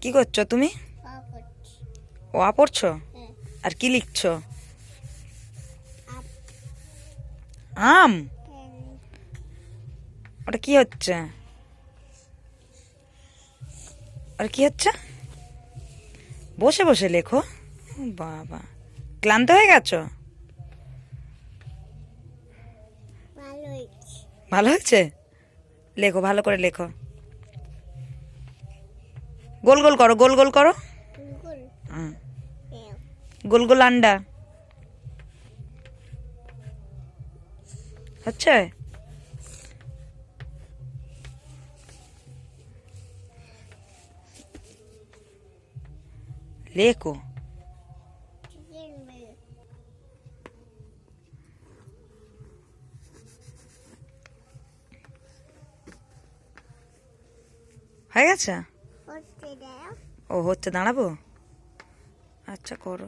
কি করছো তুমি? ও পড়ছো? আর কি লিখছো? আম? ওটা কি হচ্ছে? আর কি হচ্ছে? বসে বসে লেখো? ও বাবা, ক্লান্ত হয়ে গেছো? ভালো হয়েছে? লেখো, ভালো করে লেখো। গোল গোল করো, গোল গোল করো। হুম। গোল গোল আন্ডা হচ্ছে? লেখো। হয়ে গেছে? ও হচ্ছে, দাঁড়াবো? আচ্ছা করো।